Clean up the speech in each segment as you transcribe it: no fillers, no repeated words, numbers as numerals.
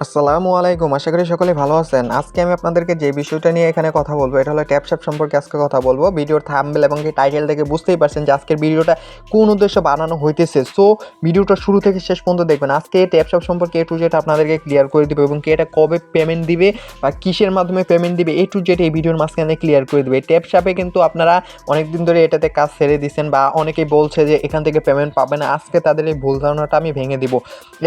আসসালামু আলাইকুম। আশা করি সকলে ভালো আছেন। আজকে আমি আপনাদেরকে যে বিষয়টা নিয়ে এখানে কথা বলবো, এটা হলো ট্যাপশ্যাপ সম্পর্কে আজকে কথা বলবো। ভিডিওর থাম্বনেল এবং কি টাইটেল দেখে বুঝতেই পারছেন যে আজকের ভিডিওটা কোন উদ্দেশ্যে বানানো হইতেছে। সো ভিডিওটা শুরু থেকে শেষ পর্যন্ত দেখবেন। আজকে ট্যাপশ্যাপ সম্পর্কে A to Z আপনাদেরকে ক্লিয়ার করে দিব এবং কি এটা কবে পেমেন্ট দিবে বা কিসের মাধ্যমে পেমেন্ট দিবে A to Z এই ভিডিওর মাঝখানে ক্লিয়ার করে দিবে। ট্যাপশ্যাপে কিন্তু আপনারা অনেকদিন ধরে এটাতে কাজ ছেড়ে দিচ্ছেন বা অনেকেই বলছে যে এখান থেকে পেমেন্ট পাবে না। আজকে তাদের এই ভুল ধারণাটা আমি ভেঙে দিব।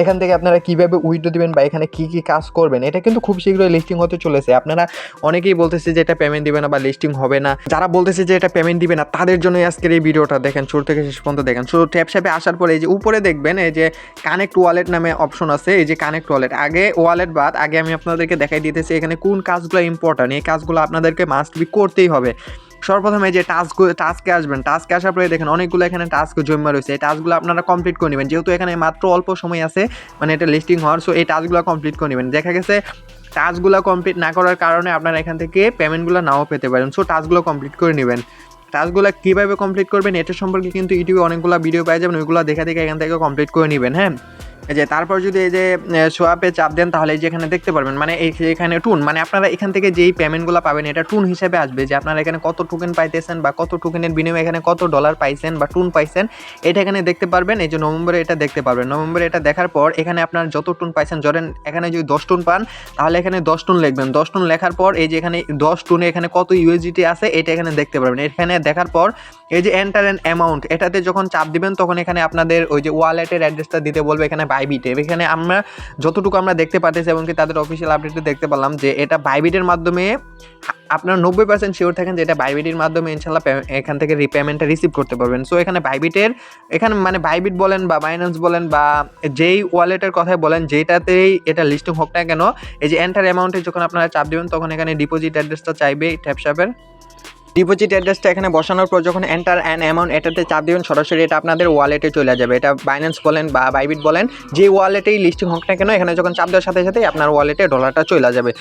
এখান থেকে আপনারা কীভাবে উইথড্র দিবেন বা এখানে কী কী কাজ করবেন, এটা কিন্তু খুব শীঘ্রই লিস্টিং হতে চলেছে। আপনারা অনেকেই বলতেছে যে এটা পেমেন্ট দিবে না বা লিস্টিং হবে না। যারা বলতেছে যে এটা পেমেন্ট দিবে না তাদের জন্যই আজকের এই ভিডিওটা দেখেন, শুরু থেকে শেষ পর্যন্ত দেখেন। সো ট্যাপশ্যাপে আসার পরে এই যে উপরে দেখবেন এই যে কানেক্ট ওয়ালেট নামে অপশন আছে। এই যে কানেক্ট ওয়ালেট, আগে ওয়ালেট বাদ আগে আমি আপনাদেরকে দেখাই দিতেছি এখানে কোন কাজগুলো ইম্পর্টেন্ট। এই কাজগুলো আপনাদেরকে মাস্ট বি করতেই হবে। সর্বপ্রথমে যে টাস্কে আসবেন, টাস্কে আসার পরে দেখেন অনেকগুলো এখানে টাস্ক জমা রয়েছে। এই টাস্কগুলো আপনারা কমপ্লিট করে নেবেন, যেহেতু এখানে মাত্র অল্প সময় আছে মানে এটা লিস্টিং হওয়ার। সো এই টাস্কগুলো কমপ্লিট করে নেবেন। দেখা গেছে টাস্কগুলো কমপ্লিট না করার কারণে আপনারা এখান থেকে পেমেন্টগুলো নাও পেতে পারেন। সো টাস্কগুলো কমপ্লিট করে নেবেন। টাস্কগুলো কীভাবে কমপ্লিট করবেন এটা সম্পর্কে কিন্তু ইউটিউবে অনেকগুলো ভিডিও পাওয়া যাবেন, ওইগুলো দেখে দেখে এখান থেকে কমপ্লিট করে নেবেন। হ্যাঁ, এই যে তারপর যদি এই যে সোয়াপে চাপ দেন তাহলে এই যে এখানে দেখতে পারবেন মানে এখানে টুন, মানে আপনারা এখান থেকে যেই পেমেন্টগুলো পাবেন এটা টুন হিসেবে আসবে, যে আপনারা এখানে কত টোকেন পাইতেছেন বা কত টোকেনের বিনিময়ে এখানে কত ডলার পাইছেন বা টুন পাইছেন এটা এখানে দেখতে পারবেন। এই যে নভেম্বরে এটা দেখতে পারবেন। নভেম্বরে এটা দেখার পর এখানে আপনার যত টুন পাইছেন, ধরেন এখানে যদি 10 টুন পান তাহলে এখানে 10 টুন লিখবেন। 10 টুন লেখার পর এই যে এখানে 10 টুনে এখানে কত ইউএসডিটি আছে এটা এখানে দেখতে পারবেন। এখানে দেখার পর এই যে এন্টার অ্যান অ্যামাউন্ট এটাতে যখন চাপ দিবেন তখন এখানে আপনাদের ওই যে ওয়ালেটের অ্যাড্রেসটা দিতে বলবে এখানে বাইবিটে। এখানে আমরা যতটুকু আমরা দেখতে পাচ্ছি এবং কি তাদের অফিসিয়াল আপডেটে দেখতে পেলাম যে এটা বাইবিটের মাধ্যমে আপনারা 90% শিওর থাকেন যে এটা বাইবিটের মাধ্যমে ইনশাল্লাহ এখান থেকে রিপেমেন্টটা রিসিভ করতে পারবেন। সো এখানে বাইবিটের এখানে মানে বাইবিট বলেন বা বাইন্যান্স বলেন বা যেই ওয়ালেটের কথাই বলেন যেটাতেই এটা লিস্টিং হোক না কেন, এই যে এন্টার অ্যামাউন্টে যখন আপনারা চাপ দিবেন তখন এখানে ডিপোজিট অ্যাড্রেসটা চাইবে ট্যাপশ্যাপের। ডিপোজিট অ্যাড্রেসটা এখানে বসানোর পর যখন এন্টার অ্যান অ্যামাউন্ট এটাতে চাপ দিবেন সরাসরি এটা আপনাদের ওয়ালেটে চলে যাবে। এটা বাইন্যান্স বলেন বা বাইবিট বলেন যে ওয়ালেটেই লিস্টিং হোক না কেন এখানে যখন চাপ দেওয়ার সাথে সাথেই আপনার ওয়ালেটে ডলারটা চলে যাবে।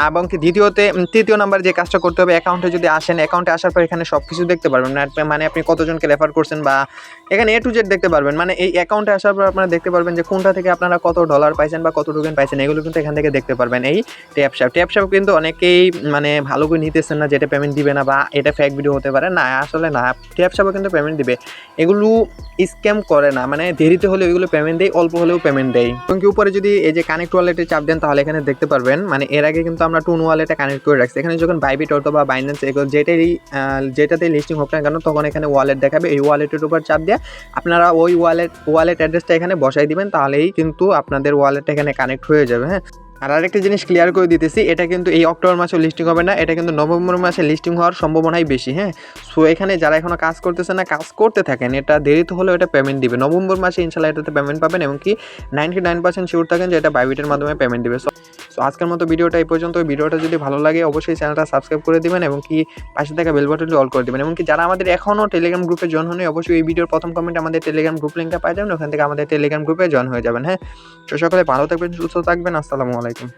এবং কি তৃতীয় নাম্বার যে কাজটা করতে হবে, অ্যাকাউন্টে যদি আসেন অ্যাকাউন্টে আসার পর এখানে সব কিছু দেখতে পারবেন মানে আপনি কতজনকে রেফার করছেন বা এখানে A to Z দেখতে পারবেন। মানে এই অ্যাকাউন্টে আসার পর আপনারা দেখতে পারবেন যে কোনটা থেকে আপনারা কত ডলার পাইছেন বা কত টোকেন পাইছেন এগুলো কিন্তু এখান থেকে দেখতে পারবেন। এই ট্যাপশ্যাপ কিন্তু অনেকেই মানে ভালো করে নিতেছেন না, যেটা পেমেন্ট দিবে না বা এটা ফেক ভিডিও হতে পারে। না, আসলে না, ট্যাপশ্যাপও কিন্তু পেমেন্ট দিবে। এগুলো স্ক্যাম করে না, মানে দেরিতে হলেও এগুলো পেমেন্ট দেয়, অল্প হলেও পেমেন্ট দেয়। এবং কি উপরে যদি এই যে কানেক্ট ওয়ালেটে চাপ দেন তাহলে এখানে দেখতে পারবেন মানে এর আগে কিন্তু আমরা টুন ওয়ালেটে কানেক্ট করে রাখছি। এখানে যখন বাইবিট অথবা বাইন্যান্স যেটাতেই লিস্টিং হোক না কেন তখন এখানে ওয়ালেট দেখাবে। এই ওয়ালেটের উপর চাপ দিয়ে আপনারা ওই ওয়ালেট অ্যাড্রেসটা এখানে বসাই দিবেন, তাহলেই কিন্তু আপনাদের ওয়ালেটটা এখানে কানেক্ট হয়ে যাবে। হ্যাঁ, আর আরেকটা জিনিস ক্লিয়ার করে দিতেছি, এটা কিন্তু এই অক্টোবর মাসে লিস্টিং হবে না, এটা কিন্তু নভেম্বর মাসে লিস্টিং হওয়ার সম্ভাবনাই বেশি। হ্যাঁ, সো এখানে যারা এখনো কাজ করতেছে না কাজ করতে থাকেন, এটা দেরিতে হলেও এটা পেমেন্ট দিবে। নভেম্বর মাসে ইনশাল্লাহ এটাতে পেমেন্ট পাবেন এবং কি 99% শিওর থাকেন যে এটা বাইবিটের মাধ্যমে পেমেন্ট দিবে। সো আজকের মতো ভিডিওটা এই পর্যন্ত। ভিডিওটা যদি ভালো লাগে অবশ্যই চ্যানেলটা সাবস্ক্রাইব করে দিবেন এবং কি পাশে থাকা বেল বাটনটি অল করে দিবেন। এবং কি যারা আমাদের এখনও টেলিগ্রাম গ্রুপে জয়েন হয়নি অবশ্যই এই ভিডিওর প্রথম কমেন্টে আমাদের টেলিগ্রাম গ্রুপ লিঙ্কটা পাই যাবেন, ওখান থেকে আমাদের টেলিগ্রাম গ্রুপে জয়েন হয়ে যাবেন। হ্যাঁ, তো সকলে ভালো থাকবেন, সুস্থ থাকবেন। আসসালামু আলাইকুম।